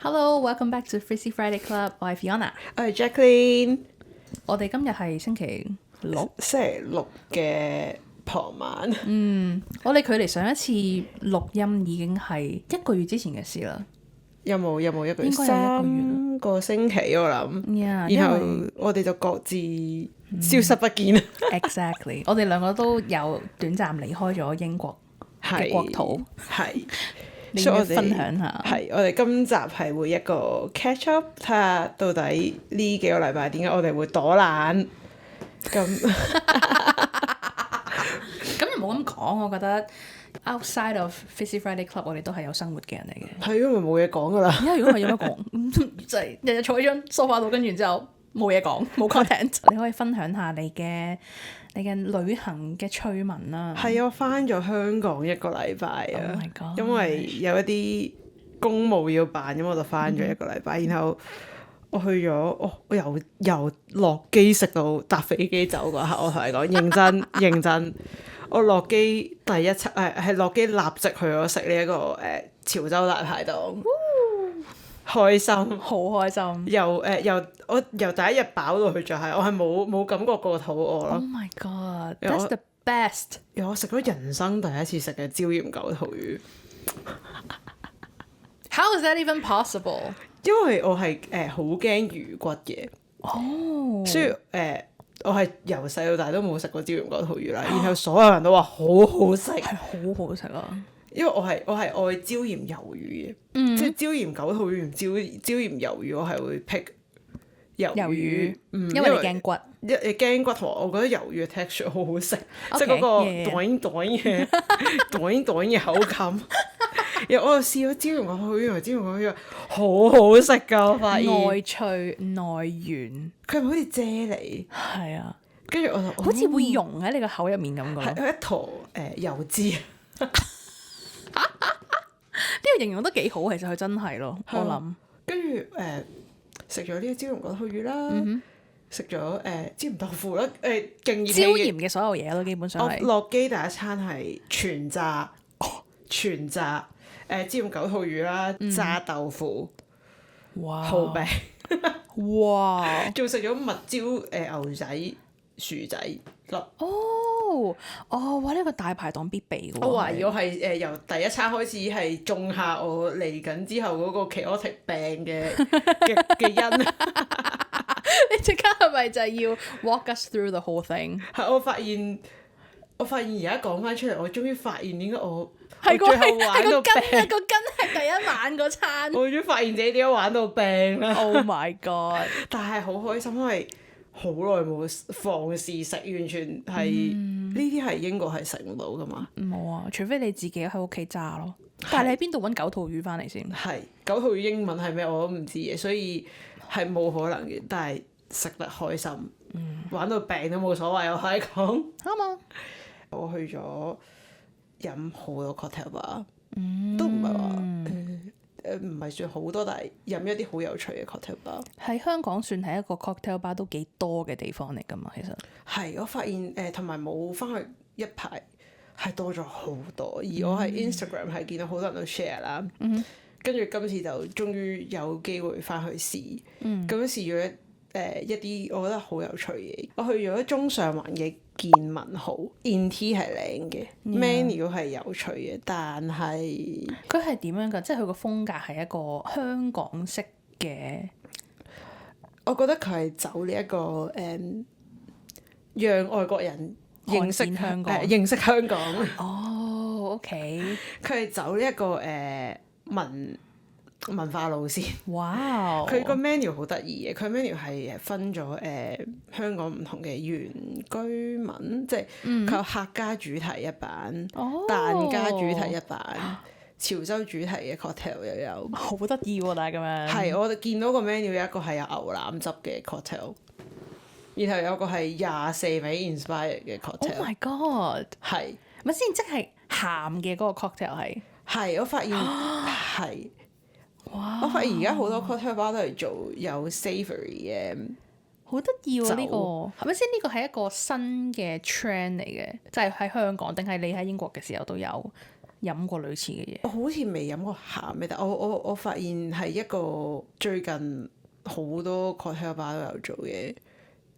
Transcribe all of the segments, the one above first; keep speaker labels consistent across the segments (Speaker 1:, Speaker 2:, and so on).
Speaker 1: Hello, welcome back to Frizzy Friday Club。我係 Fiona，
Speaker 2: 我係 Jacqueline。
Speaker 1: 我哋今日係星期六，
Speaker 2: 星期六嘅傍晚。
Speaker 1: 我哋距離上一次錄音已經係一個月之前嘅事啦。
Speaker 2: 有冇一個月？
Speaker 1: 應該有一個月
Speaker 2: 3個星期我諗。
Speaker 1: Yeah，
Speaker 2: 然後我哋就各自消失不見。
Speaker 1: Exactly，我哋兩個都有短暫離開咗英國嘅國土。
Speaker 2: 係。
Speaker 1: 你要分享下。
Speaker 2: 係，我哋今集係會一個 catch up，睇下到底呢幾個禮拜點解我哋會躲懶咁。
Speaker 1: 咁又冇咁講，我覺得 outside of Frizzy Friday Club，我哋都係有生活嘅人嚟嘅。
Speaker 2: 係因為冇嘢講噶啦。
Speaker 1: 因為如果唔係有乜講，就係日日坐喺張 sofa 度，跟住之後冇嘢講，冇 content。你可以分享下你嘅旅行嘅趣聞啦。
Speaker 2: 係我翻咗香港一個禮拜啊
Speaker 1: Oh my god，
Speaker 2: 因為有一啲公務要辦，咁我就翻咗一個禮拜。然後我去咗，我由落機食到搭飛機走嗰刻，我同你講認真認真。我落機第一餐係落機立即去咗食呢一個潮州大排檔，開心，
Speaker 1: 好開心。
Speaker 2: 我由第一日飽到去最後，我係冇感覺過肚餓咯。
Speaker 1: Oh my god，that's the best。
Speaker 2: 我食咗人生第一次食嘅椒鹽九肚魚。
Speaker 1: How is that even possible？
Speaker 2: 因為我係好驚魚骨嘅，所以我係由細到大都冇食過椒鹽九肚魚啦。然後所有人都話好好食，
Speaker 1: 係好好食啊！
Speaker 2: 因為我係愛椒鹽魷魚嘅，即係椒鹽九肚魚同椒鹽魷魚，我係會 pick 魷魚，
Speaker 1: 因為你驚骨，
Speaker 2: 驚骨同埋我覺得魷魚嘅 texture 好好食，
Speaker 1: Okay，
Speaker 2: 即係嗰個
Speaker 1: yeah，
Speaker 2: 短嘅口感。然後我又試咗椒鹽九肚魚，原來椒鹽九肚魚好好食㗎，我發現
Speaker 1: 外脆內軟，
Speaker 2: 佢係咪好似啫喱？
Speaker 1: 係啊，
Speaker 2: 跟住我就
Speaker 1: 好似會溶喺你個口入面咁嘅咯。
Speaker 2: 係一坨油脂。
Speaker 1: 呢個形容得幾好，其實佢真係咯，我諗。
Speaker 2: 跟住食咗呢個椒鹽九肚魚啦，食咗椒鹽豆腐啦，勁熱氣
Speaker 1: 椒鹽嘅所有嘢咯，基本上
Speaker 2: 我
Speaker 1: 係。
Speaker 2: 落機第一餐係全炸椒鹽九肚魚啦，炸豆腐、
Speaker 1: 哇！
Speaker 2: 蠔餅，
Speaker 1: 哇！
Speaker 2: 仲食咗蜜椒牛仔薯仔粒。
Speaker 1: 哇！呢個大排檔必備嘅喎。
Speaker 2: 我懷疑我係由第一餐開始係種下我嚟緊之後嗰個 chaotic 病嘅因。
Speaker 1: 你即刻係咪就係要 walk us through the whole thing？
Speaker 2: 係我發現而家講翻出嚟，我終於發現點解我
Speaker 1: 係
Speaker 2: 最後玩到病。
Speaker 1: 個根係第一晚嗰餐。
Speaker 2: 我終於發現自己點解玩到病啦。
Speaker 1: Oh my god！
Speaker 2: 但係好開心，因為好耐冇放肆食，完全係呢啲係英國係食唔到噶嘛。
Speaker 1: 冇啊，除非你自己喺屋企炸咯。但係你喺邊度揾九肚魚翻嚟先？
Speaker 2: 係九肚魚英文係咩我都唔知嘅，所以係冇可能嘅。但係食得開心，玩到病都冇所謂。我可以講
Speaker 1: 啱啊！
Speaker 2: 我去咗飲好多 cocktail 吧，都唔係話唔係算好多，但係飲一啲好有趣嘅 cocktail bar。
Speaker 1: 喺香港算係一個 cocktail bar 都幾多嘅地方嚟㗎嘛，其實。
Speaker 2: 係，我發現同埋冇翻去一排係多咗好多，而我喺 Instagram 係見到好多人都 share 啦。跟住今次就終於有機會翻去試，咁樣試咗一啲我覺得好有趣嘅。我去咗中上環嘅健民好 ，in-tea 係靚嘅，menu 係有趣嘅，但係
Speaker 1: 佢係點樣㗎？即係佢個風格係一個香港式嘅。
Speaker 2: 我覺得佢係走呢一個讓外國人認識
Speaker 1: 香港。
Speaker 2: 認識香港。
Speaker 1: 哦，OK。
Speaker 2: 佢係走呢一個文化路線。
Speaker 1: 哇！
Speaker 2: 佢個 menu 好得意嘅，佢 menu 係分咗香港唔同嘅原居民，即係佢有客家主題一版，疍家主題一版，潮州主題嘅 cocktail 又有。
Speaker 1: 好得意喎！但係咁樣。
Speaker 2: 係，我哋見到個 menu 有一個係有牛腩汁嘅 cocktail，然後有個係24味 inspired 嘅 cocktail。Oh
Speaker 1: my god！
Speaker 2: 係
Speaker 1: 咪先，即係鹹嘅嗰個 cocktail 係。
Speaker 2: 係，我發現係。我發現而家好多 cocktail bar 都係做有 savoury 嘅，
Speaker 1: 好得意喎！呢個係咪先？呢個係一個新嘅 trend 嚟嘅，就係喺香港定係你喺英國嘅時候都有？飲過類似嘅嘢？
Speaker 2: 我好似未飲過鹹嘅，但我發現係一個最近好多 cocktail bar 都有做嘅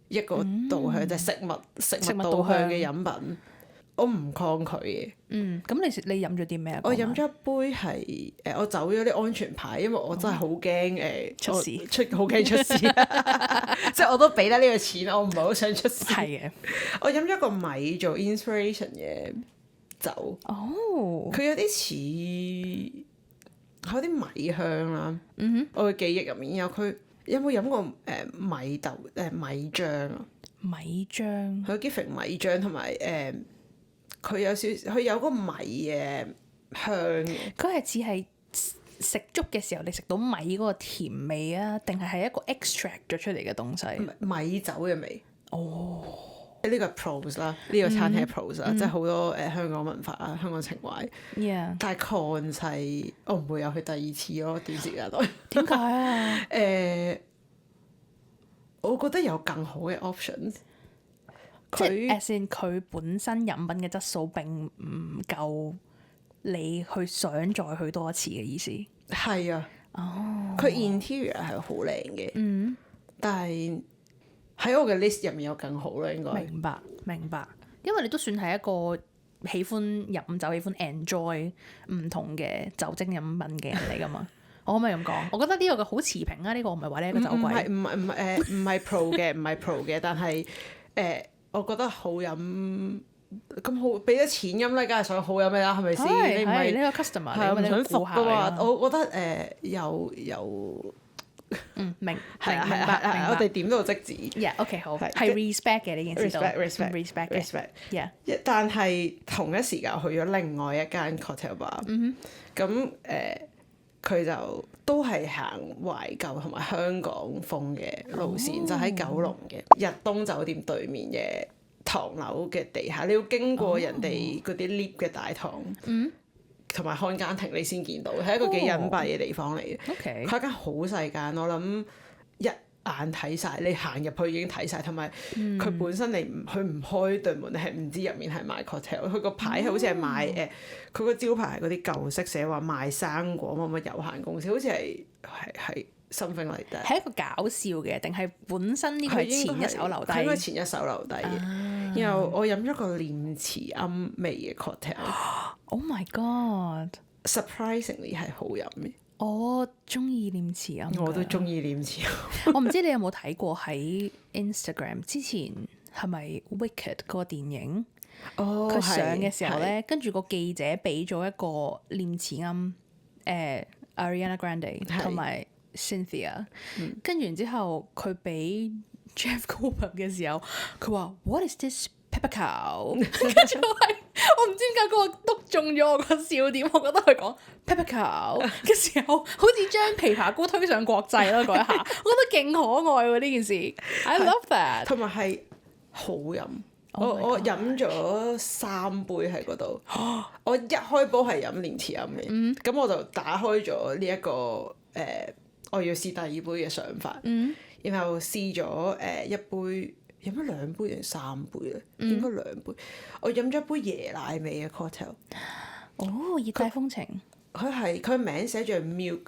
Speaker 2: 一個導向，就係食物導向嘅飲品。我唔抗拒嘅。
Speaker 1: 咁你飲咗啲咩啊？
Speaker 2: 我飲咗一杯係我走咗啲安全牌，因為我真係好驚
Speaker 1: 出事，
Speaker 2: 好驚出事。即係我都俾得呢個錢，我唔係好想出事。
Speaker 1: 係嘅。
Speaker 2: 我飲咗個米做 inspiration 嘅酒。
Speaker 1: 哦。
Speaker 2: 佢有啲似有啲米香啦。我嘅記憶入面，然後佢有冇飲過米豆米漿啊？
Speaker 1: 米漿。
Speaker 2: 佢有 giving 米漿同埋佢有個米嘅香嘅。
Speaker 1: 佢係似係食粥嘅時候，你食到米嗰個甜味啊，定係一個 extract 咗出嚟嘅東西？
Speaker 2: 米酒嘅味。
Speaker 1: 哦。
Speaker 2: 呢個係 pros 啦，呢個餐廳係 pros 啦，即係好多香港文化啊、香港情懷。
Speaker 1: Yeah。
Speaker 2: 但係 con 係我唔會有去第二次咯，短時間內。
Speaker 1: 點解啊？
Speaker 2: 我覺得有更好嘅 options。
Speaker 1: 即係 as in 佢本身飲品嘅質素並唔夠你去想再去多一次嘅意思。
Speaker 2: 係啊。
Speaker 1: 哦。
Speaker 2: 佢 interior 係好靚嘅。但係喺我嘅 list 入面有更好啦，應該。
Speaker 1: 明白，因為你都算係一個喜歡飲酒、喜歡 enjoy 唔同嘅酒精飲品嘅人嚟噶嘛。我可唔可以咁講？我覺得呢個好持平啊！呢個我唔係話你一個酒鬼。
Speaker 2: 唔係 pro 嘅，唔係 pro 嘅，但係我覺得好飲咁好，俾咗錢飲咧，梗係想好飲嘅啦，係咪先？你唔係
Speaker 1: 呢個 customer，
Speaker 2: 係唔想服噶嘛？我覺得
Speaker 1: 明
Speaker 2: 係我哋點到即止。
Speaker 1: OK 好，係 respect 嘅呢件事。
Speaker 2: respect。但係同一時間去咗另外一間 cocktail bar。咁佢就都係行懷舊同埋香港風嘅路線，就喺九龍嘅日東酒店對面嘅唐樓嘅地下，你要經過人哋嗰啲 lift 嘅大堂，同埋看更亭你先見到，係一個幾隱蔽嘅地方嚟嘅。佢係間好細間，我諗一眼睇晒，你行入去已經睇晒，同埋佢本身佢唔開對門，你係唔知入面係賣 cocktail。佢個牌好似係賣佢個招牌係嗰啲舊式寫話賣生果乜乜有限公司，好似係 something like that。係
Speaker 1: 一個搞笑嘅，定係本身呢個係前一手留低？
Speaker 2: 應該前一手留低嘅。然後我飲咗個念慈庵味嘅 cocktail。Oh
Speaker 1: my god！Surprisingly
Speaker 2: 係好飲嘅。
Speaker 1: 我中意念慈庵。
Speaker 2: 我都中意念慈庵。
Speaker 1: 我唔知你有冇睇過喺 Instagram 之前係咪 Wicked 嗰個電影？佢上嘅時候咧，跟住個記者俾咗一個念慈庵Ariana Grande 同埋 Cynthia，跟住然之後佢俾 Jeff Goldblum 嘅時候，佢話 What is this pepper cow？ 跟住我唔知點解嗰個篤中咗我個笑點，我覺得佢講 pepper cow 嘅時候，好似將枇杷膏推上國際咯嗰一下，我覺得勁可愛喎呢件事。I love that。同埋係好飲。我飲咗3杯喺嗰度。我一開波係飲念慈庵嘅，咁我就打開咗呢一個我要試第二杯嘅想法，然後試咗一杯，飲咗2杯定3杯咧？應該2杯。我飲咗一杯椰奶味嘅 cocktail。哦，熱帶風情。
Speaker 2: 佢名寫住 milk，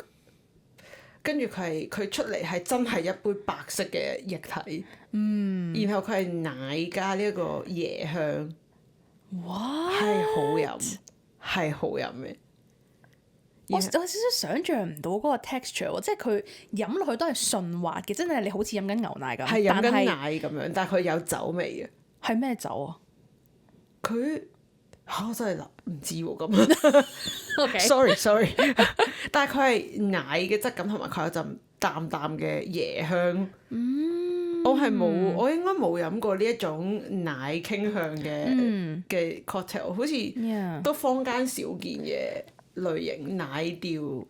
Speaker 2: 跟住佢出嚟係真係一杯白色嘅液體。然後佢係奶加呢一個椰香。
Speaker 1: 哇！
Speaker 2: 係好飲，係好飲嘅。
Speaker 1: 我有少少想像唔到嗰個 texture 喎，即係佢飲落去都係順滑嘅，真係你好似飲緊牛奶咁。
Speaker 2: 係飲緊奶咁樣，但係佢有酒味嘅。係
Speaker 1: 咩酒啊？
Speaker 2: 佢我真係唔知喎咁。
Speaker 1: Okay。
Speaker 2: sorry。但係佢係奶嘅質感，同埋佢有陣淡淡嘅椰香。我應該冇飲過呢一種奶傾向嘅 cocktail，好似都坊間少見嘅類型奶調。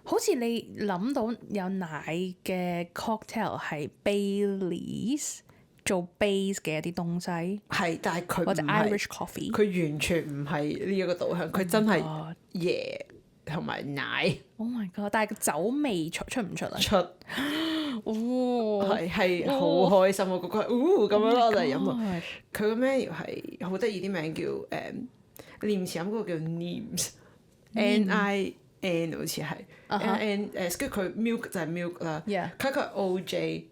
Speaker 2: 好似
Speaker 1: 你諗到有奶嘅 cocktail 係 Baileys 做 base 嘅一啲東西，
Speaker 2: 係，但係佢
Speaker 1: 或者 Irish coffee，
Speaker 2: 佢完全唔係呢一個導向，佢真係椰同埋奶。
Speaker 1: Oh my god！但係個酒味出唔出啊？
Speaker 2: 出。係好開心，我覺得咁樣咯，我就飲啊。佢個 menu 係好得意，啲名叫念慈庵嗰個叫 Nims，N-I-N 好似係 N 跟住佢 milk 就係 milk 啦，佢係 O.J.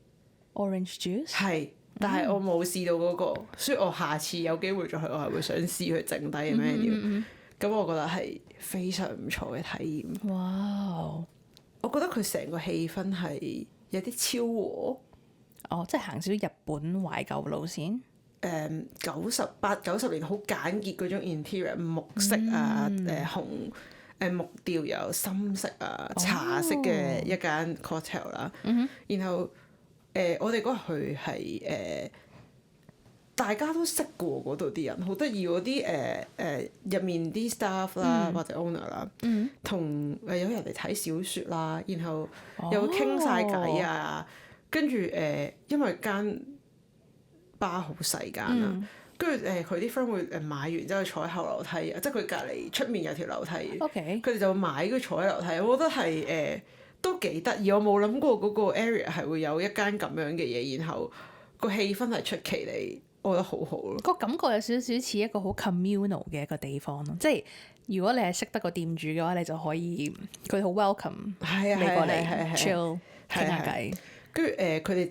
Speaker 1: orange juice
Speaker 2: 係，但係我冇試到嗰個，所以我下次有機會再去，我係會想試佢剩低嘅咩料。咁我覺得係非常唔錯嘅體驗。
Speaker 1: 哇！
Speaker 2: 我覺得佢成個氣氛係有啲昭和。
Speaker 1: 哦，即係行少少日本懷舊路線。
Speaker 2: 90年好簡潔嗰種 interior， 木色啊，紅木調又有深色啊，茶色嘅一間 cocktail 啦。然後我哋嗰日去係大家都識嘅喎，嗰度啲人好得意嗰啲入面啲 staff 啦或者 owner 啦，同有人嚟睇小説啦，然後又會傾晒偈啊，跟住因為間巴好細間啦，跟住佢啲 friend 會買完之後坐喺後樓梯，即係佢隔離出面有條樓梯，佢哋就會買跟住坐喺樓梯，我覺得係都幾得意，我冇諗過嗰個 area 係會有一間咁樣嘅嘢，然後個氣氛係出奇地，我覺得好好咯。
Speaker 1: 個感覺有少少似一個好 communal 嘅一個地方咯，即係如果你係識得個店主嘅話，你就可以佢好 welcome 你過嚟 chill 傾下偈。
Speaker 2: 跟住佢哋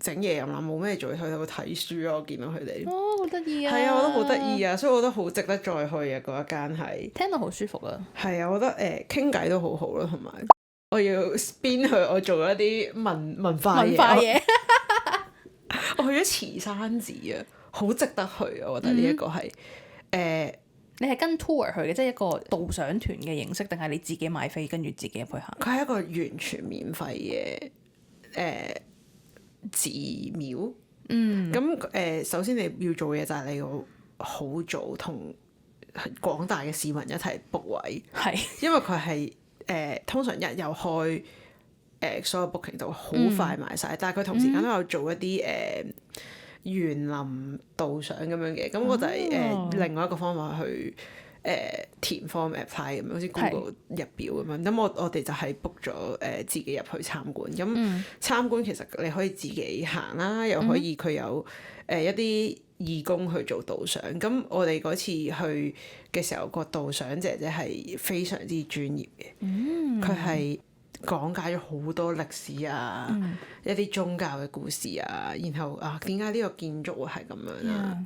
Speaker 2: 整嘢飲啦，冇咩做，佢哋會睇書咯。我見到佢哋
Speaker 1: 好得意啊！
Speaker 2: 係啊，我覺得好得意啊，所以我覺得好值得再去啊！嗰一間係
Speaker 1: 聽到好舒服啊。
Speaker 2: 係啊，我覺得傾偈都好好咯，同埋我要 spin 去我做一啲文化嘢。我去咗慈山寺啊，好值得去啊！我覺得呢一個係
Speaker 1: 你係跟 tour 去嘅，即係一個導賞團嘅形式，定係你自己買飛跟住自己入去行？
Speaker 2: 佢係一個完全免費嘅寺廟。咁首先你要做嘅就係你要好早同廣大嘅市民一齊 book 位，因為佢係通常一有開所有 booking 就好快賣晒，但係佢同時間都有做一啲園林導賞咁樣嘅，咁我就係另外一個方法去填 form apply 咁樣，好似 Google 入表咁樣。咁我哋就係 book 咗自己入去參觀。咁參觀其實你可以自己行啦，又可以佢有一啲義工去做導賞。咁我哋嗰次去嘅時候，個導賞姐姐係非常之專業嘅，佢係講解咗好多歷史啊，一啲宗教嘅故事啊，然後點解呢個建築會係咁樣啊，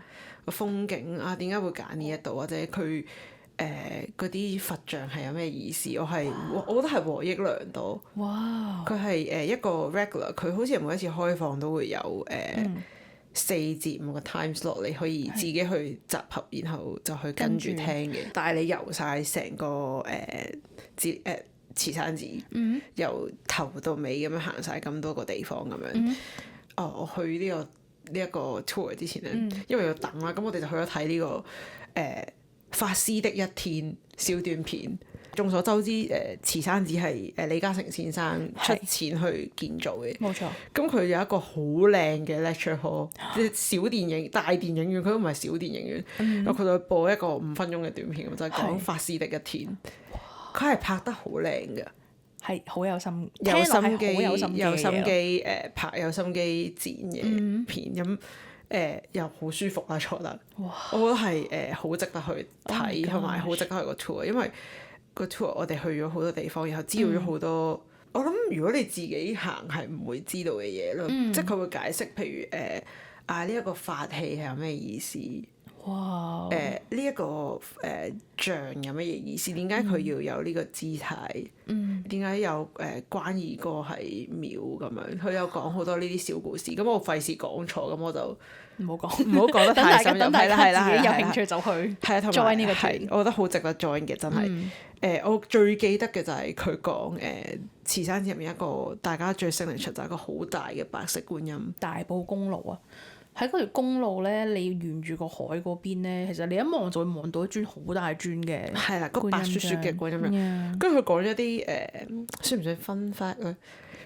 Speaker 2: 個風景啊點解會揀呢一度，或者佢嗰啲佛像係有咩意思？我覺得係獲益良多。佢係一個 regular，佢好似每一次開放都會有4至5個 time slot，你可以自己去集合，然後就去跟住聽嘅，帶你遊晒成個慈山寺，由頭到尾咁樣行晒咁多個地方咁樣。我去呢一個 tour 之前咧，因為要等啦，咁我哋就去咗睇呢個法師的一天小短片。眾所周知，慈山寺係李嘉誠先生出錢去建造嘅，冇錯。咁佢有一個好靚嘅 lecture hall，即係小電影、大電影院，佢都唔係小電影院。然後佢就播一個5分鐘嘅短片，就係講法師的一天。佢係拍得好靚嘅，係好有心，有心機拍，有心機剪嘅片咁。又好舒服啦，坐得。我覺得係好值得去睇，同埋好值得去個 tour，因為個 tour 我哋去咗好多地方，然後知道咗好多。我諗如果你自己行係唔會知道嘅嘢咯，即係佢會解釋，譬如呢一個法器係有咩意思？呢一個像有乜嘢意思？點解佢要有呢個姿態？點解有關二哥係廟咁樣？佢有講好多呢啲小故事。咁我費事講錯，咁我就唔好講得太深入。等大家自己有興趣就去 join 呢個團。我覺得好值得 join 嘅，真係。我最記得嘅就係佢講慈山寺入面一個大家最 signature 就係一個好大嘅白色觀音。大埔公路啊！喺嗰條公路咧，你沿住個海嗰邊咧，其實你一望就會望到一尊好大尊嘅，係啦，個白雪雪嘅觀音像。跟住佢講咗啲算唔算 fun fact 咧？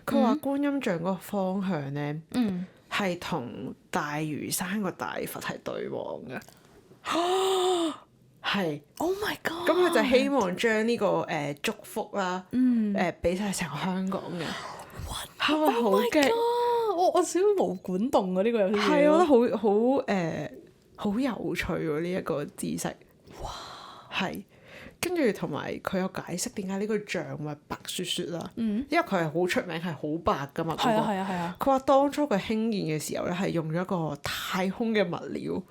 Speaker 2: 佢話觀音像嗰個方向咧，係同大嶼山個大佛係對望嘅。係。Oh my god！咁佢就希望將呢個祝福啦，俾晒成個香港嘅。係咪好勁？我少少毛管動啊！呢個有啲嘢係，我覺得好有趣喎！呢一個知識，哇！係。跟住同埋佢有解釋點解呢個象咪白雪雪啦，因為佢係好出名係好白噶嘛。
Speaker 1: 係啊係啊係啊。
Speaker 2: 佢話當初佢興建嘅時候咧係用咗一個太空嘅物料，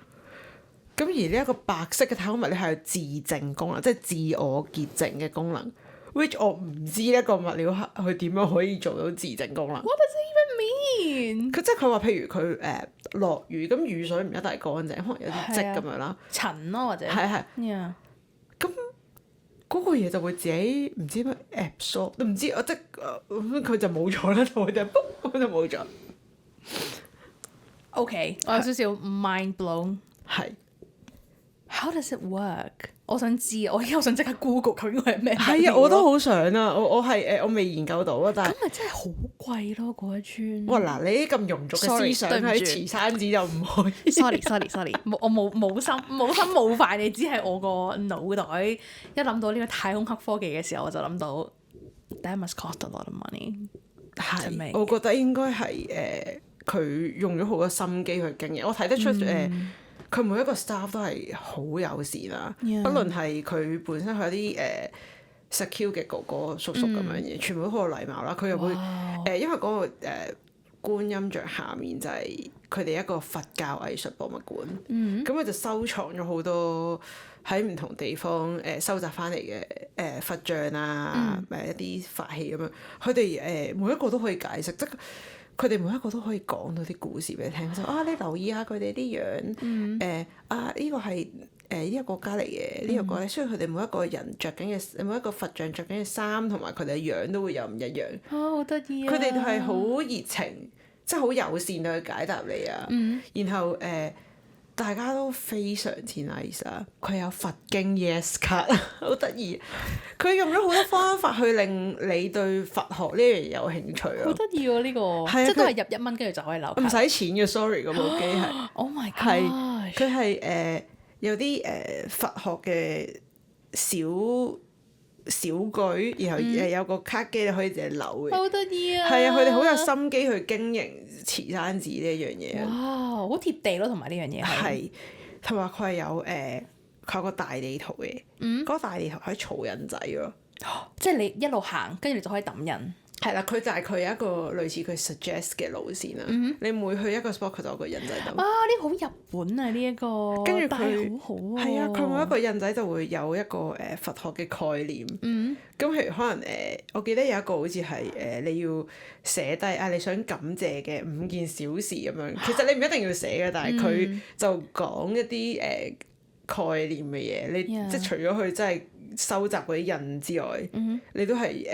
Speaker 2: 咁而呢一個白色嘅太空物料係有自淨功能，即係自我潔淨嘅功能。which 我唔知呢一個物料佢點樣可以做到自淨功能。
Speaker 1: What does it even mean？
Speaker 2: 佢即係佢話，譬如佢落雨，咁雨水唔一定係乾淨，可能有啲積咁樣啦，
Speaker 1: 塵咯或者
Speaker 2: 係。
Speaker 1: Yeah。
Speaker 2: 咁嗰個嘢就會自己唔知咩 absorb 都唔知，即係佢就冇咗啦，就就冇咗。
Speaker 1: OK， 我有少少 mind blown。
Speaker 2: 係。
Speaker 1: How does it work？ 我想知，我而家想即刻 Google 佢應該係咩？
Speaker 2: 係啊，我都好想啊！我係我未研究到啊，但係
Speaker 1: 咁咪真係好貴咯嗰一村。
Speaker 2: 哇嗱，你啲咁庸俗嘅思想喺慈山寺就唔可以。
Speaker 1: sorry，我冇心冒犯你，只係我個腦袋一諗到呢個太空黑科技嘅時候，我就諗到 that must cost a lot of money。
Speaker 2: 係，我覺得應該係佢用咗好多心機去經營，我睇得出佢每一個 staff 都係好友善啦，yeah. 不論係佢本身佢有啲secure 嘅哥哥叔叔咁樣嘢，全部都好有禮貌啦。佢又會因為嗰個觀音像下面就係佢哋一個佛教藝術博物館，咁佢就收藏咗好多喺唔同地方收集翻嚟嘅佛像啊，一啲法器咁樣，佢哋每一個都可以解釋，即佢哋每一個都可以講到啲故事俾你聽，就你留意下佢哋啲樣，呢個係呢個國家嚟嘅，呢個國家，雖然佢哋每一個人着緊嘅每一個佛像着緊嘅衫同埋佢哋嘅樣都會有唔一樣。
Speaker 1: 好得意啊！
Speaker 2: 佢哋係好熱情，即係好友善去解答你啊。然後大家都非常之 nice 啊！佢有佛經 yes 卡，好得意。佢用咗好多方法去令你對佛學呢樣嘢有興趣啊！
Speaker 1: 好得意喎呢個，即係都係入1蚊跟住就可以留卡。
Speaker 2: 唔使錢嘅，sorry 嗰部機係。
Speaker 1: Oh my god！
Speaker 2: 係佢係有啲佛學嘅小句，然後有個卡機你可以自己留嘅。
Speaker 1: 好得意啊！
Speaker 2: 係啊，佢哋好有心機去經營慈山寺呢一樣嘢。
Speaker 1: 哇！好貼地咯，同埋呢樣嘢
Speaker 2: 係。同埋佢係有佢有個大地圖嘅。嗰個大地圖可以儲印仔咯。
Speaker 1: 即係你一路行，跟住你就可以揼印。
Speaker 2: 係啦，佢就係佢有一個類似佢 suggest 嘅路線啦。你每去一個 spot，佢就有個印仔揼。
Speaker 1: 啊！呢個好日本啊，呢一個。跟住佢好好喎。
Speaker 2: 係啊，佢每一個印仔就會有一個佛學嘅概念。咁譬如可能我記得有一個好似係你要寫低你想感謝嘅5件小事咁樣。其實你唔一定要寫嘅，但係佢就講一啲概念嘅嘢。你即係除咗佢真係收集嗰啲印之外，你都係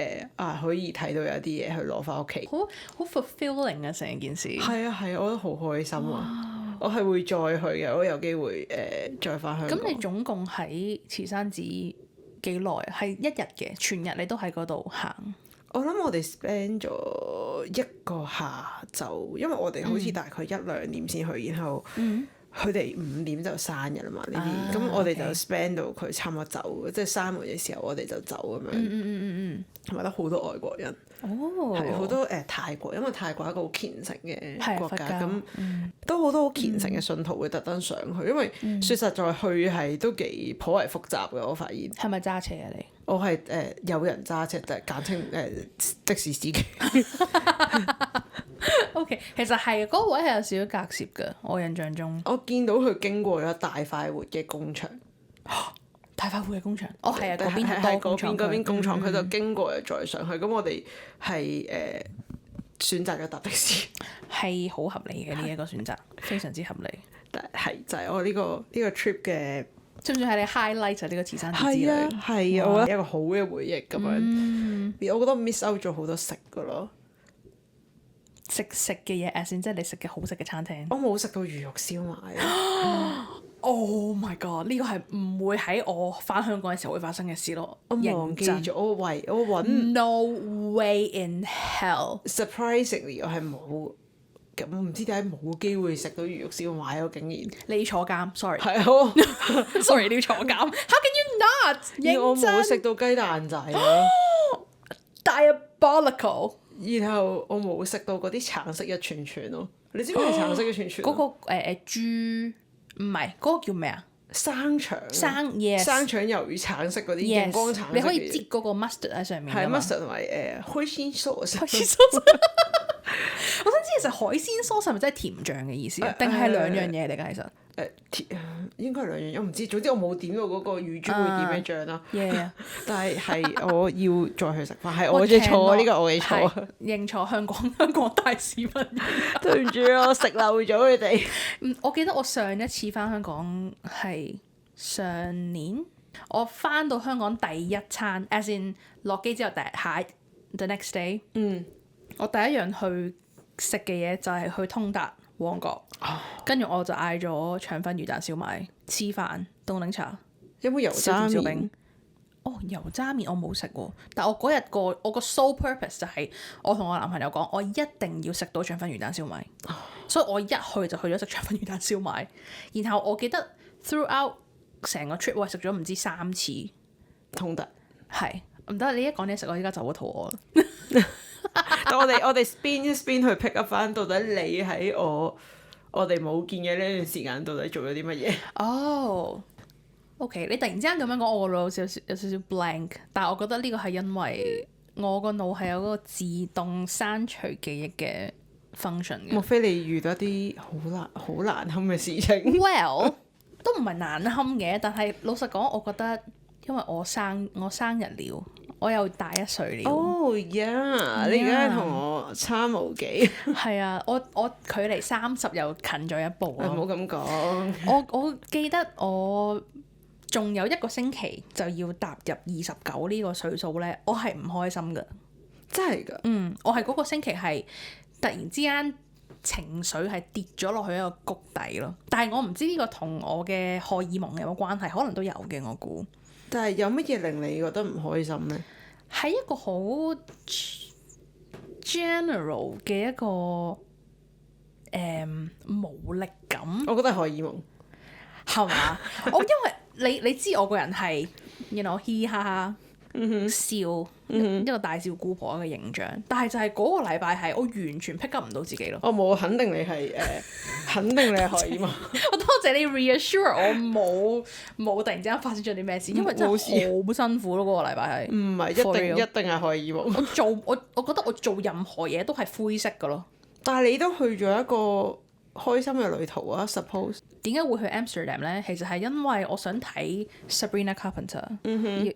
Speaker 2: 可以睇到有啲嘢去攞翻屋企。
Speaker 1: 好 fulfilling 啊！成件事。
Speaker 2: 係啊，我覺得好開心啊！我係會再去嘅，我有機會再翻香港。
Speaker 1: 咁你總共喺慈山寺幾耐？係1日嘅，全日你都喺嗰度行？
Speaker 2: 我諗我哋 spend 咗1個下晝，因為我哋好似大概1-2點先去，然後佢哋5點就閂嘅啦嘛呢啲，咁我哋就 spend 到佢差唔多走，即係閂門嘅時候我哋就走咁樣。同埋都好多外國人，係好多泰國，因為泰國係一個好虔誠嘅國家，咁都好多好虔誠嘅信徒會特登上去，因為說實在去係都幾頗為複雜嘅，我發現。係咪揸車啊你？我係有人揸車，就係簡稱的士司機。
Speaker 1: OK， 其實係嗰位係有少少隔涉嘅，我印象中。
Speaker 2: 我見到佢經過咗大快活嘅工場。
Speaker 1: 大快活嘅工場，係啊，嗰邊好多工廠。
Speaker 2: 嗰邊工廠佢就經過又再上去，咁我哋係選擇咗搭的士，
Speaker 1: 係好合理嘅呢一個選擇，非常之合理。
Speaker 2: 但係就係我呢個 trip 嘅，
Speaker 1: 算唔算係你 highlight 就呢個慈山寺之旅？
Speaker 2: 係啊，我覺得一個好嘅回憶咁樣。我覺得 miss out 咗好多食㗎咯。食
Speaker 1: 嘅嘢，as in 即係你食嘅好食嘅餐廳。
Speaker 2: 我冇食到魚肉燒賣。
Speaker 1: Oh my god！呢個係唔會喺我翻香港嘅時候會發生嘅事咯。
Speaker 2: 我忘記咗，我揾
Speaker 1: No way in hell！
Speaker 2: Surprisingly， 我係冇咁唔知點解冇機會食到魚肉燒賣咯，竟然。
Speaker 1: 你坐監，sorry。
Speaker 2: 係啊
Speaker 1: ，sorry 你要坐監。How can you not？
Speaker 2: 我冇食到雞蛋仔咯。
Speaker 1: Diabolical！
Speaker 2: 然後我冇食到嗰啲橙色一串串咯。你知唔知係橙色一串串？
Speaker 1: 嗰個豬。唔係，嗰個叫咩啊？
Speaker 2: 生腸，
Speaker 1: 生 yes
Speaker 2: 生腸魷魚橙色嗰啲熒光橙色嘅嘢，
Speaker 1: 你可以擠嗰個 mustard 喺上面㗎嘛。
Speaker 2: 係 mustard 同埋海鮮 sauce。
Speaker 1: 海鮮 sauce 我想知其實海鮮 sauce 係咪真係甜醬嘅意思啊？定係兩樣嘢嚟㗎？其實
Speaker 2: 應該係兩樣，我唔知。總之我冇點到嗰個乳豬會點嘅醬啦。但係我要再去食翻，係我嘅錯，呢個我嘅錯。
Speaker 1: 認錯，香港大市民。
Speaker 2: 對唔住我食漏咗佢哋。
Speaker 1: 我記得我上一次翻香港係上年，我翻到香港第一餐，as in 落機之後the next day，我第一樣去食嘅嘢就係去通達旺角，跟住我就嗌咗腸粉魚蛋燒賣、黐飯、凍檸茶。
Speaker 2: 有冇油渣麵？
Speaker 1: 油渣麵我冇食喎，但我嗰日我個 sole purpose 就係我同我男朋友講，我一定要食到腸粉魚蛋燒賣，所以我一去就去咗食腸粉魚蛋燒賣。然後我記得 throughout 成個 trip 我食咗唔知3次
Speaker 2: 通達。
Speaker 1: 係唔得，你一講你食，我依家就好肚餓啦。
Speaker 2: 我哋 spin 一 spin 去 pick up 翻，到底你喺我哋冇見嘅呢段時間，到底做咗啲乜嘢
Speaker 1: ？OK， 你突然之間咁樣講，我個腦有少少 blank， 但係我覺得呢個係因為我個腦係有嗰個自動刪除記憶嘅 function 嘅。
Speaker 2: 莫非你遇到一啲好難堪嘅事情
Speaker 1: ？Well， 都唔係難堪嘅，但係老實講，我覺得因為我生日了。我又大1歲了。
Speaker 2: 你而家同我差無幾。
Speaker 1: 係啊，我距離30又近咗一步。
Speaker 2: 唔好咁講。
Speaker 1: 我記得我仲有1個星期就要踏入29呢個歲數咧，我係唔開心㗎。
Speaker 2: 真係㗎？
Speaker 1: 我係嗰個星期係突然之間情緒係跌咗落去一個谷底咯。但係我唔知呢個同我嘅荷爾蒙有冇關係，可能都有嘅，我估。
Speaker 2: 但係有乜嘢令你覺得唔開心呢？
Speaker 1: 係一個好 general 嘅一個無力感。
Speaker 2: 我覺得係荷爾蒙，
Speaker 1: 係嘛？因為你知我個人係嘻嘻哈哈笑，一個大笑姑婆嘅形象，但係就係嗰個禮拜係我完全 pick up 唔到自己咯。
Speaker 2: 我冇肯定你係肯定你係荷爾蒙。
Speaker 1: 我多謝你 reassure 我冇突然之間發生咗啲咩事，因為真係好辛苦咯。嗰個禮拜係
Speaker 2: 唔係一定係荷爾蒙。
Speaker 1: 我覺得我做任何嘢都係灰色㗎咯。但
Speaker 2: 係你都去咗一個開心嘅旅途啊 ，suppose
Speaker 1: 點解會去 Amsterdam 咧？其實係因為我想睇 Sabrina Carpenter。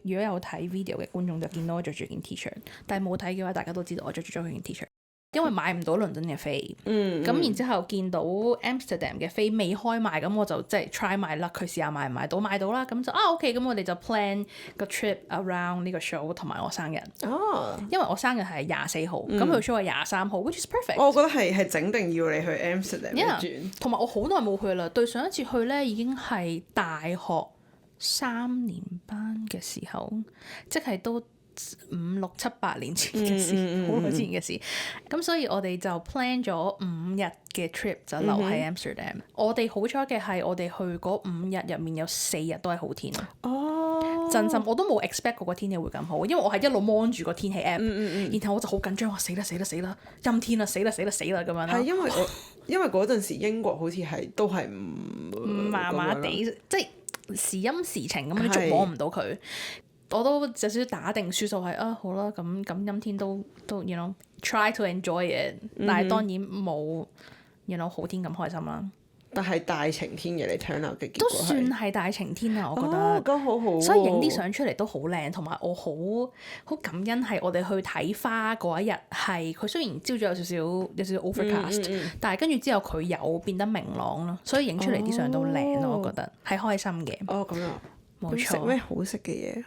Speaker 1: 如果有睇 video 嘅觀眾就見到我着住件 T-shirt， 但係冇睇嘅話，大家都知道我着住咗佢件 T-shirt。因為買唔到倫敦嘅飛，咁然之後見到 Amsterdam 嘅飛未開賣，咁我就即係 try my luck，佢試下買唔買到，買到啦，咁就OK，咁我哋就 plan 個 trip around 呢個 show 同埋我生日。因為我生日係24號，咁佢 show 係23號，which is perfect。
Speaker 2: 我覺得係整定要你去 Amsterdam 一轉。
Speaker 1: 同埋我好耐冇去啦，對上一次去咧已經係大學3年班嘅時候，即係都5、6、7、8年前嘅事，好耐之前嘅事。咁所以我哋就 plan 咗5日嘅 trip 就留喺 Amsterdam。我哋好彩嘅係我哋去嗰5日入面有4日都係好天。真心我都冇 expect 嗰個天氣會咁好，因為我係一路 mon 住個天氣 app，然後我就好緊張，話死啦陰天啦，死啦咁樣啦。
Speaker 2: 係因為嗰陣時英國好似係都係
Speaker 1: 麻麻地，即係時陰時晴咁，你捉摸唔到佢。我都有少少打定輸數係好啦，咁陰天都 try to enjoy it，但係當然冇好天咁開心啦。
Speaker 2: 但係大晴天嘅你 turn out 嘅結果
Speaker 1: 都算係大晴天啊，我覺得。
Speaker 2: 咁好好。
Speaker 1: 所以影啲相出嚟都好靚，同埋我好感恩係我哋去睇花嗰一日係佢雖然朝早有少少 overcast，但係跟住之後佢有變得明朗咯，所以影出嚟啲相都靚咯，我覺得係開心嘅。
Speaker 2: 咁啊，
Speaker 1: 冇錯。
Speaker 2: 食咩好食嘅嘢？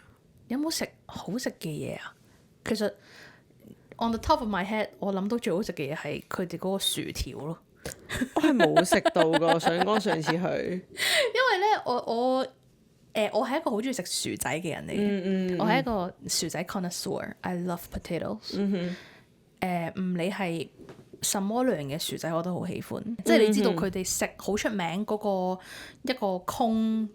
Speaker 1: 有冇食好食嘅嘢啊？其實 on the top of my head， 我諗到最好食嘅嘢係佢哋嗰個薯條咯。
Speaker 2: 我係冇食到㗎，上次去。因為
Speaker 1: 咧，我係一個好中意食薯仔嘅人嚟嘅。我係一個薯仔 connoisseur。I love potatoes。唔理係什麼類型嘅薯仔我都好喜歡，即係你知道佢哋食好出名嗰個一個桶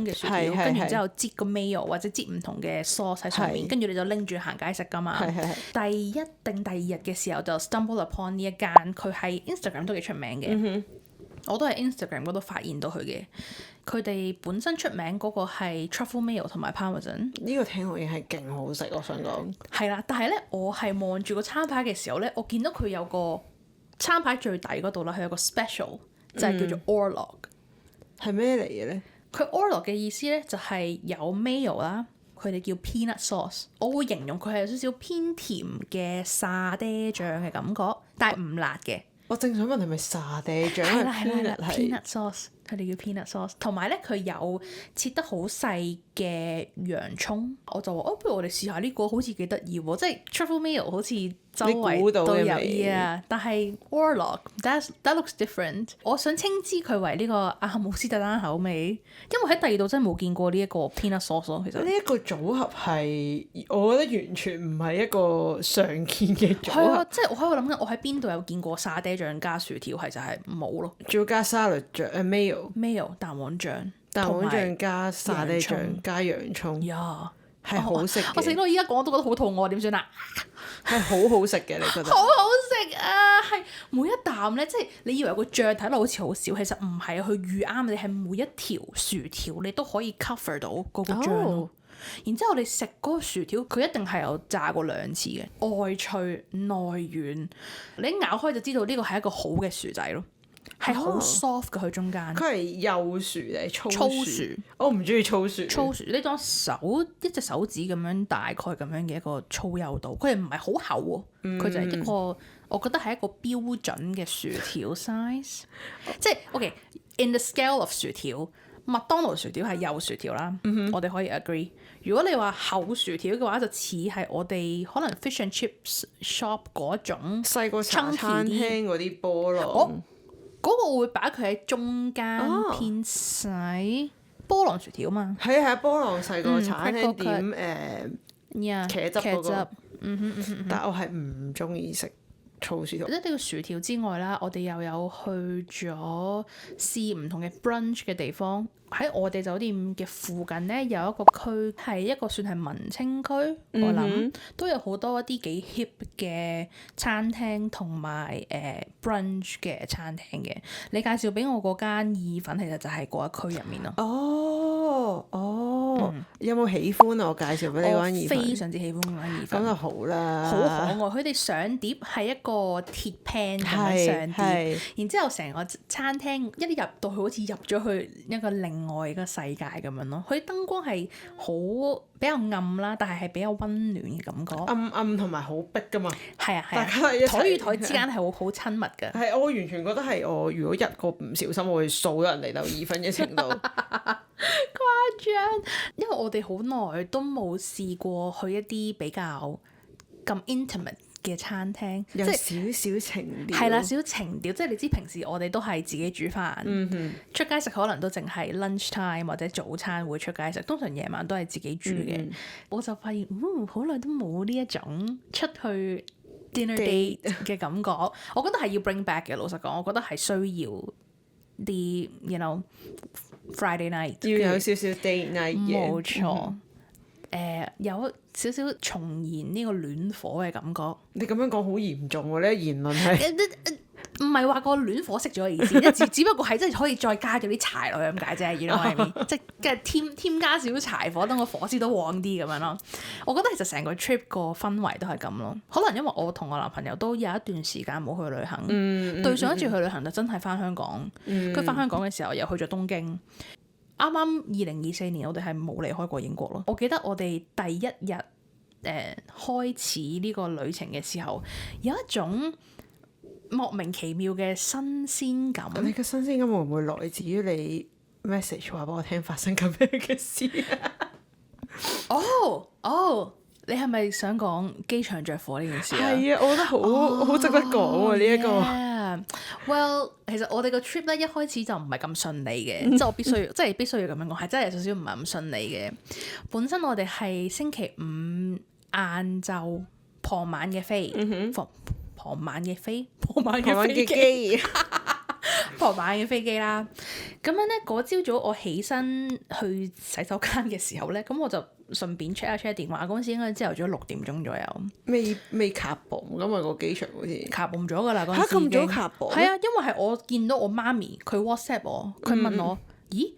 Speaker 1: 嘅薯條，跟住之後擠個 mayo 或者擠唔同嘅 sauce 喺上面，跟住你就拎住行街食㗎嘛。第一定第二日嘅時候就 stumble upon 呢一間，佢喺 Instagram 都幾出名嘅。我都喺 Instagram 嗰度發現到佢嘅。佢哋本身出名嗰個係 truffle mayo 同埋 parmesan。
Speaker 2: 呢個聽落已經係勁好食，我想講。
Speaker 1: 係啦，但係咧，我係望住個餐牌嘅時候咧，我見到佢有個餐牌最底嗰度啦，佢有個 special 就係叫做 Orlog。
Speaker 2: 係咩嚟嘅咧？
Speaker 1: 佢 Orlog 嘅意思咧就係有 mayo 啦，佢哋叫 peanut sauce。我會形容佢係有少少偏甜嘅沙爹醬嘅感覺，但係唔辣嘅。
Speaker 2: 我正想問係咪沙爹醬？
Speaker 1: 係啦係啦
Speaker 2: 係
Speaker 1: peanut sauce，佢哋叫 peanut sauce。同埋咧，佢有切得好細嘅洋葱，我就話不如我哋試下呢個，好似幾得意喎！即係 truffle mayo 好似周圍都有嘢，但係 Orlog that looks different。我想稱之佢為呢個阿姆斯特丹口味，因為喺第二度真係冇見過呢一個 peanut sauce 咯。其實
Speaker 2: 呢一個組合係我覺得完全唔係一個常見嘅組合。
Speaker 1: 係啊，即係我喺度諗緊，我喺邊度有見過沙爹醬加薯條，係就係冇咯。
Speaker 2: 仲要加沙律醬
Speaker 1: mayo 蛋黃醬，
Speaker 2: 蛋黃醬加沙爹醬加洋葱，係好食嘅。
Speaker 1: 我食到依家講都覺得好肚餓，點算啊？
Speaker 2: 係好好食嘅，你覺得？
Speaker 1: 好好食啊！係每一啖咧，即係你以為個醬睇落好似好少，其實唔係，佢預啱你係每一條薯條你都可以 cover 到嗰個醬咯。然之後你食嗰個薯條，佢一定係有炸過2次嘅，外脆內軟，你一咬開就知道呢個係一個好嘅薯仔咯。係好 soft 嘅，佢中間。佢
Speaker 2: 係幼薯定係粗
Speaker 1: 薯？
Speaker 2: 我唔中意粗薯。
Speaker 1: 粗薯，你當一隻手指咁樣，大概咁樣嘅一個粗幼度。佢哋唔係好厚喎，佢就係一個，我覺得係一個標準嘅薯條 size。即係 OK，in the scale of 薯條，麥當勞薯條係幼薯條啦，我哋可以 agree。如果你話厚薯條嘅話，就似係我哋可能 fish and chips shop 嗰種
Speaker 2: 細個茶餐廳嗰啲波浪。
Speaker 1: 嗰個會擺佢喺中間偏細波浪薯條嘛？
Speaker 2: 係啊，波浪細個茶餐廳點茄汁嗰個。但我係唔中意食粗薯條。
Speaker 1: 即係呢個薯條之外啦，我哋又有去咗試唔同嘅 brunch 嘅地方。喺我哋酒店嘅附近咧，有一個區係一個算係文青區，我諗都有好多一啲幾 hip 嘅餐廳同埋brunch 嘅餐廳嘅。你介紹俾我嗰間意粉，其實就係嗰一區入面咯。
Speaker 2: 有冇喜歡我介紹俾你嗰間意粉？
Speaker 1: 我非常之喜歡嗰間意粉。
Speaker 2: 咁就好啦。
Speaker 1: 好可愛，佢哋上碟係一個鐵 pan 咁樣上碟，然之後成個餐廳一入到去好似入咗去一個另外一個世界咁樣咯。佢啲燈光係好比較暗啦，但係比較溫暖嘅感覺。
Speaker 2: 暗同埋好逼噶嘛。係啊，
Speaker 1: 大家台與台之間係好親密㗎。
Speaker 2: 係，我完全覺得係我如果一個唔小心，我會掃人嚟到意粉嘅程度。
Speaker 1: 誇張，因為我哋好耐都冇試過去一啲比較咁 intimate 嘅餐廳，
Speaker 2: 有少少情調。
Speaker 1: 係啦，少少情調，即係你知平時我哋都係自己煮飯，出街食可能都淨係 lunch time 或者早餐會出街食，通常夜晚都係自己煮嘅。我就發現，好耐都冇呢一種出去 dinner date 嘅感覺。我覺得係要 bring back 嘅，老實講，我覺得係需要啲 you know Friday night
Speaker 2: 要有少少 date night 嘅。
Speaker 1: 冇錯。有少少重燃呢個暖火嘅感覺。你
Speaker 2: 咁樣講好嚴重喎！呢個言論係
Speaker 1: 唔係話個暖火熄咗嘅意思，只不過係真係可以再加咗啲柴落去咁解啫。you know what I mean？即係添加少少柴火，等個火燒到旺啲咁樣咯。我覺得其實成個 trip 個氛圍都係咁咯。可能因為我同我男朋友都有一段時間冇去旅行，對上一次去旅行就真係翻香港。佢翻香港嘅時候又去咗東京。啱啱2024年，我哋係冇離開過英國咯。我記得我哋第一日開始呢個旅程嘅時候，有一種莫名其妙嘅新鮮感。
Speaker 2: 你嘅新鮮感會唔會來自於你 message 話俾我聽發生緊咩嘅事啊？
Speaker 1: 你係咪想講機場着火呢件事啊？
Speaker 2: 係啊，我覺得好值得講喎呢一個。
Speaker 1: Well， 其實我哋個 trip 咧一開始就唔係咁順利嘅，即係我必須要咁樣講，係真係有少少唔係咁順利嘅。本身我哋係星期五晏晝傍晚嘅飛，傍晚嘅飛機，傍晚嘅飛機啦。咁樣咧，嗰朝早我起身去洗手間嘅時候咧，咁我就順便 check 一 check 電話。嗰陣時應該朝頭早6點鐘左右。
Speaker 2: 未卡磅㗎嘛，個機場好似
Speaker 1: 卡磅咗㗎啦，嗰陣時
Speaker 2: 咁早卡磅？
Speaker 1: 係啊，因為係我見到我媽咪佢 WhatsApp 我，佢問我：咦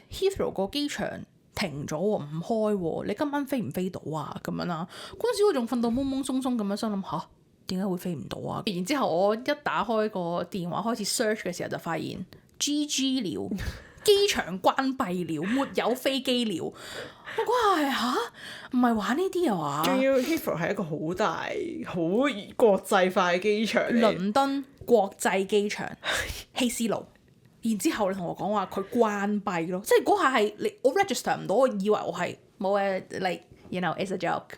Speaker 1: Heathrow 個機場停咗喎，唔開喎，你今晚飛唔飛到啊？咁樣啦。嗰陣時我仲瞓到懵懵鬆鬆咁樣，心諗吓，點解會飛唔到啊？然之後我一打開個電話開始 search 嘅時候，就發現 GG 了，機場關閉了，沒有飛機了。我嗰下係吓，唔係玩呢啲啊嘛？
Speaker 2: 仲要 Heathrow 係一個好大、好國際化嘅機場嚟。
Speaker 1: 倫敦國際機場希斯路。然之後你同我講話佢關閉咯，即係嗰下係我 register 唔到，我以為我係冇嘅，like you know it's a joke。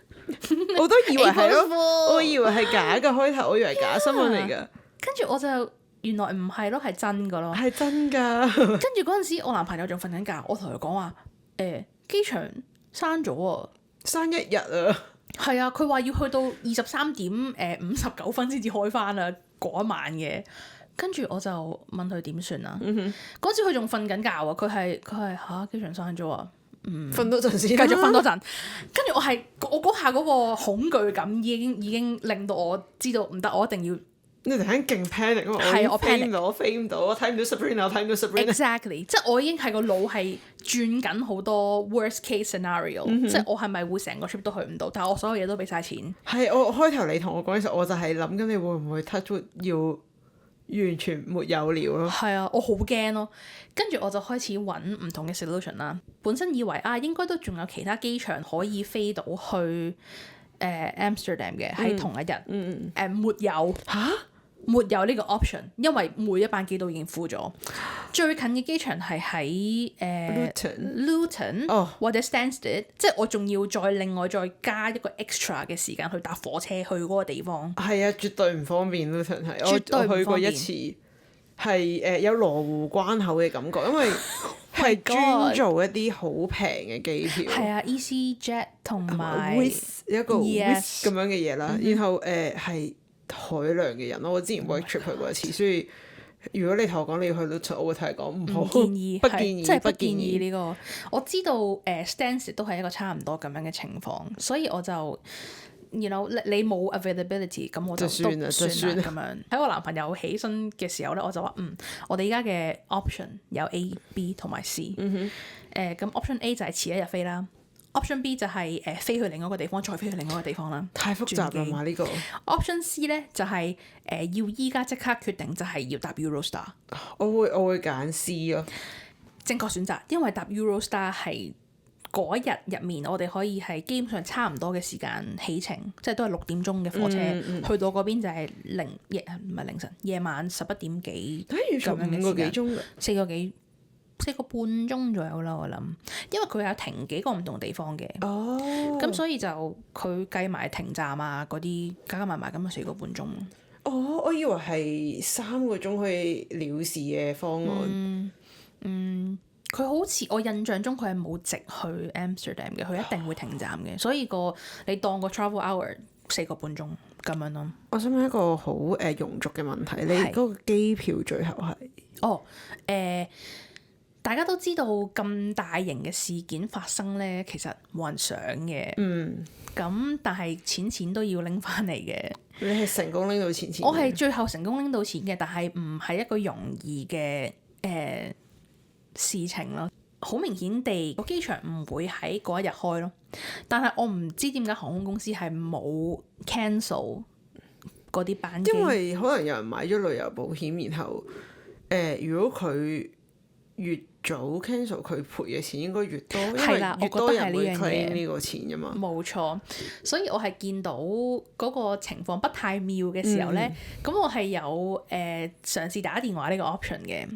Speaker 2: 我都以為係咯，我以為係假嘅開頭，我以為假新聞嚟㗎。
Speaker 1: 跟住我就原來唔係咯，係真㗎咯。
Speaker 2: 係真㗎。
Speaker 1: 跟住嗰陣時，我男朋友仲瞓緊覺，我同佢講話機場閂咗啊，
Speaker 2: 閂一日啊。
Speaker 1: 係啊，佢話要去到23點59分先至開翻啊，嗰一晚嘅。跟住我就問佢點算啊？嗰時佢仲瞓緊覺啊，佢係嚇機場閂咗啊，
Speaker 2: 瞓多陣先，
Speaker 1: 繼續瞓多陣。跟住我嗰下嗰個恐懼感已經令到我知道唔得，我一定要。
Speaker 2: 你突然間勁 panic 啊嘛！
Speaker 1: 係我 panic，
Speaker 2: 我飛唔到，我睇唔到 Sabrina， 我睇唔到 Sabrina。
Speaker 1: Exactly，即係我已經係個腦係轉緊好多 worst case scenario，即係我係咪會成個 trip 都去唔到？但係我所有嘢都俾晒錢。
Speaker 2: 係我開頭你同我講嘅時候，我就係諗緊你會唔會 touch wood 要完全沒有了咯。
Speaker 1: 係啊，我好驚咯。跟住我就開始揾唔同嘅 solution 啦。本身以為應該都仲有其他機場可以飛到去Amsterdam 嘅，喺同一日。沒有嚇。沒有呢個 option，因為每一班機都已經 full 咗。最近嘅機場係喺Luton 或者 Stansted，即係我仲要另外再加一個 extra 嘅時間去搭火車去嗰個地方。
Speaker 2: 係啊，絕對唔方便 Luton 係。我去過一次，係有羅湖關口嘅感覺，因為係專做一啲好平嘅機票。
Speaker 1: 係啊，EasyJet 同埋
Speaker 2: Wizz 一個 Wizz 咁樣嘅嘢啦，然後係。海量嘅人咯，我之前 work trip 去過一次，所以如果你同我講你要去 Luton，我會同你講唔好，
Speaker 1: 建議，
Speaker 2: 不建議，
Speaker 1: 即係不建議呢個。我知道Stansted 都係一個差唔多咁樣嘅情況，所以我就你冇 availability， 咁我就算啦咁樣。喺我男朋友起身嘅時候咧，我就話我哋而家嘅 option 有 A、B 同埋 C。咁 option A 就係遲一日飛啦。Option B 就係飛去另外一個地方，再飛去另外一個地方啦。
Speaker 2: 太複雜啦嘛呢個。
Speaker 1: Option C 咧就係要依家即刻決定，就係要搭 Eurostar。
Speaker 2: 我會揀 C 咯。
Speaker 1: 正確選擇，因為搭 Eurostar 係嗰日入面，我哋可以係基本上差唔多嘅時間起程，即係都係6點鐘嘅火車，去到嗰邊就係唔係凌晨，夜晚11點幾咁樣嘅時間。5個幾鐘㗎？4個半鐘左右啦，我諗，因為佢有停幾個唔同地方嘅，咁所以就佢計埋停站啊嗰啲加埋咁就4個半鐘。
Speaker 2: 我以為係3個鐘可以了事嘅方案。
Speaker 1: 佢好似我印象中佢係冇直去 Amsterdam 嘅，佢一定會停站嘅，所以你當個 travel hour 4個半鐘咁樣咯。
Speaker 2: 我想問一個好庸俗嘅問題，你嗰個機票最後係？
Speaker 1: 大家都知道咁大型嘅事件發生咧，其實冇人想嘅。咁但係錢都要拎翻嚟嘅。
Speaker 2: 你係成功拎到錢？
Speaker 1: 我係最後成功拎到錢嘅，但係唔係一個容易嘅事情咯。好明顯地，個機場唔會喺嗰一日開咯。但係我唔知點解航空公司係冇 cancel 嗰啲班機。
Speaker 2: 因為可能有人買咗旅遊保險，然後如果佢越早 cancel，佢賠嘅錢應該越多，因為越多人會 claim 呢個錢㗎嘛。
Speaker 1: 冇錯，所以我係見到嗰個情況不太妙嘅時候咧，咁我係有嘗試打電話呢個 option 嘅。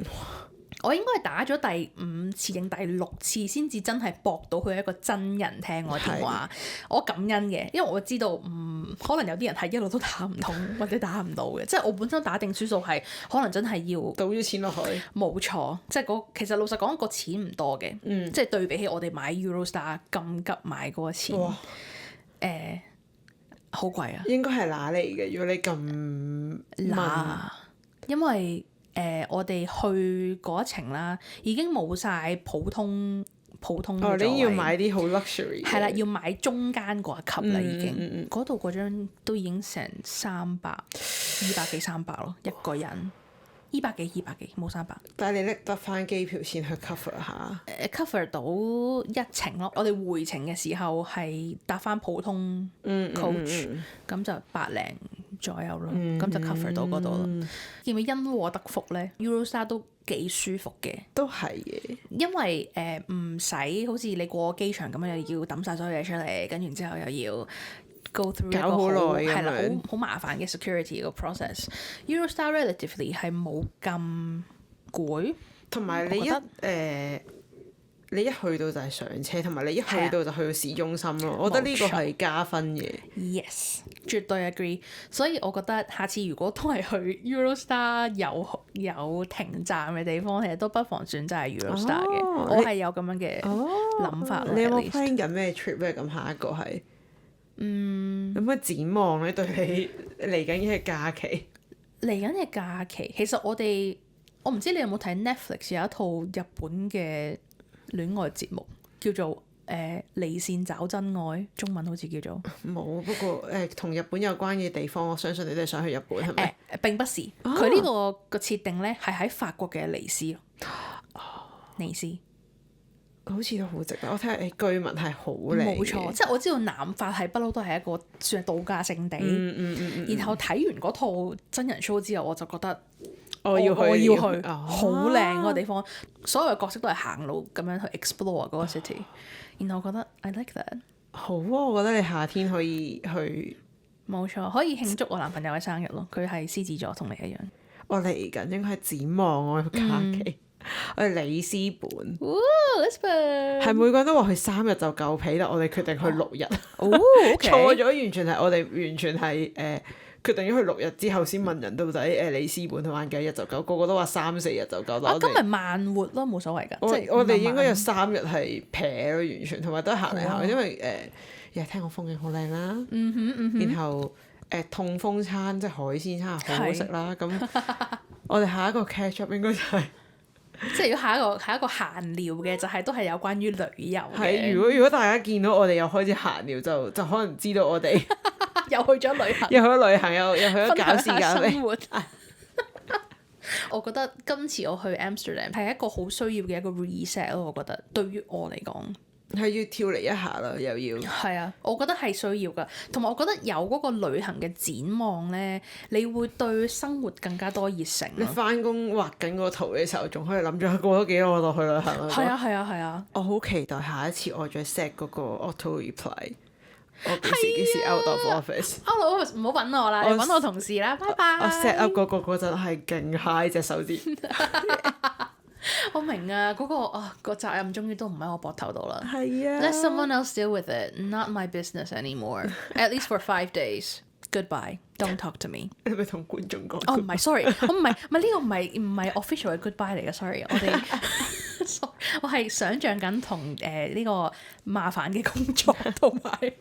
Speaker 1: 我應該係打咗第5次定第6次先至真係駁到佢一個真人聽我電話。我感恩嘅，因為我知道可能有啲人係一路都打唔通或者打唔到嘅，即係我本身打定輸數係可能真係要
Speaker 2: 倒咗錢落去。冇
Speaker 1: 錯，即係其實老實講個錢唔多嘅，即係對比起我哋買 Eurostar 咁急買嗰個錢，好貴啊！
Speaker 2: 應該係揦嚟嘅，如果你咁
Speaker 1: 揦，因為我哋去嗰一程啦，已經冇晒普通嘅座位。
Speaker 2: 你要買啲好 luxury 嘅。
Speaker 1: 係啦，要買中間嗰一級啦，已經。嗰度嗰張都已經成200幾300咯，一個人。200幾冇300。
Speaker 2: 但係你拎得翻機票錢去 cover 下
Speaker 1: ？cover 到一程咯。我哋回程嘅時候係搭翻普通 coach，咁就100零左右咯，咁就 cover 到嗰度咯。見唔見因禍得福咧？Eurostar 都幾舒服嘅，
Speaker 2: 都係嘅，
Speaker 1: 因為唔使好似你過機場咁樣又要抌晒所有嘢出嚟，跟住之後又要go through 一個
Speaker 2: 搞好耐
Speaker 1: 係啦，
Speaker 2: 咁樣
Speaker 1: 好麻煩嘅 security 個 process。Eurostar relatively 係冇咁攰，
Speaker 2: 同埋你你一去到就係上車，同埋你一去到就去到市中心咯。我覺得呢個係加分嘅。
Speaker 1: Yes，絕對 agree。所以我覺得下次如果都係去 Eurostar 有停站嘅地方，其實都不妨選擇係 Eurostar 嘅。我係有咁樣嘅諗法咯。
Speaker 2: 你有冇 plan 緊咩 trip 咧？咁下一個係有乜展望咧？對你嚟緊嘅假期？
Speaker 1: 嚟緊嘅假期，其實我唔知你有冇睇 Netflix 有一套日本嘅戀愛節目叫做離線找真愛，中文好似叫做
Speaker 2: 冇。不過同日本有關嘅地方，我相信你都係想去日本係咪？
Speaker 1: 並不是，佢呢個設定咧係喺法國嘅尼斯咯。尼斯
Speaker 2: 好似都好值得。我睇下據聞係好靚。
Speaker 1: 冇錯，即係我知道南法係不嬲都係一個算係度假勝地。然後睇完嗰套真人 show 之後，我就覺得我要去，好靚嗰個地方，所有嘅角色都係行路咁樣去 explore 嗰個 city。然後我覺得 I like that。
Speaker 2: 好啊，我覺得你夏天可以去。
Speaker 1: 冇錯，可以慶祝我男朋友嘅生日咯。佢係獅子座，同你一樣。
Speaker 2: 我嚟緊應該係展望我嘅假期。我哋里斯本。
Speaker 1: Lisbon
Speaker 2: 係每個人都話去3日就夠皮啦，我哋決定去6日。
Speaker 1: OK
Speaker 2: 錯咗，完全係我哋完全係決定咗去6日之後先問人到底里斯本玩幾日就夠，個個都話3、4日就夠。
Speaker 1: 咁咪慢活咯，冇所謂㗎。
Speaker 2: 我哋應該有3日係撇咯，完全同埋都行嚟行去，因為又係聽講風景好靚啦。然後痛風餐即係海鮮餐好好食啦。咁我哋下一個 catch up 應該就係。
Speaker 1: 即係如果下一個閒聊嘅，就係都係有關於旅遊嘅。
Speaker 2: 係，如果大家見到我哋又開始閒聊，就可能知道我哋
Speaker 1: 又去咗旅行，
Speaker 2: 又去咗旅行，又去咗搞時間
Speaker 1: 生活。我覺得今次我去 Amsterdam 係一個好需要嘅一個 reset 咯。我覺得對於我嚟講
Speaker 2: 係要跳離一下啦，又要
Speaker 1: 係啊，我覺得係需要㗎。同埋我覺得有嗰個旅行嘅展望咧，你會對生活更加多熱誠。
Speaker 2: 你翻工畫緊個圖嘅時候，仲可以諗住過多幾日我就去旅行啦。
Speaker 1: 係啊！
Speaker 2: 我好期待下一次我再 set 嗰個 auto reply。我幾時 out of office？out
Speaker 1: of office 唔好揾我啦，你揾我同事啦，拜拜。
Speaker 2: 我 set up 嗰個嗰陣係勁 high 隻手指。
Speaker 1: 我明啊，個責任終於都唔喺我膊頭度啦。
Speaker 2: 係啊。
Speaker 1: Let someone else deal with it, not my business anymore. At least for 5 days. Goodbye. Don't talk to me.
Speaker 2: 你咪同觀眾講。
Speaker 1: 哦，唔係，sorry，我唔係呢個唔係 official 嘅 goodbye 嚟嘅，sorry。我係想像緊同呢個麻煩嘅工作同埋。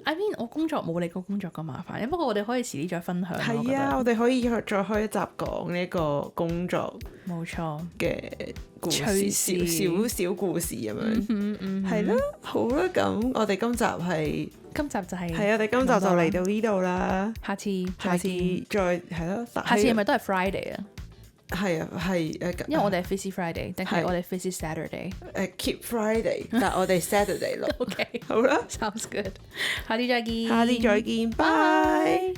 Speaker 1: I mean 我工作冇你個工作咁麻煩，不過我哋可以遲啲再分享。
Speaker 2: 係啊，我哋可以再開一集講呢個工作
Speaker 1: 冇錯
Speaker 2: 嘅故事，小故事咁樣。係咯，好啦，咁我哋今集就係我哋今集就嚟到呢度啦。
Speaker 1: 下次
Speaker 2: 再係咯，
Speaker 1: 下次係咪都係 Friday 啊？
Speaker 2: 係啊，係
Speaker 1: 因為我哋係 Busy Friday 定係我哋 Busy Saturday？
Speaker 2: keep Friday， 但係我哋 Saturday 咯。
Speaker 1: OK，
Speaker 2: 好啦，
Speaker 1: sounds good。下次再見，
Speaker 2: 拜。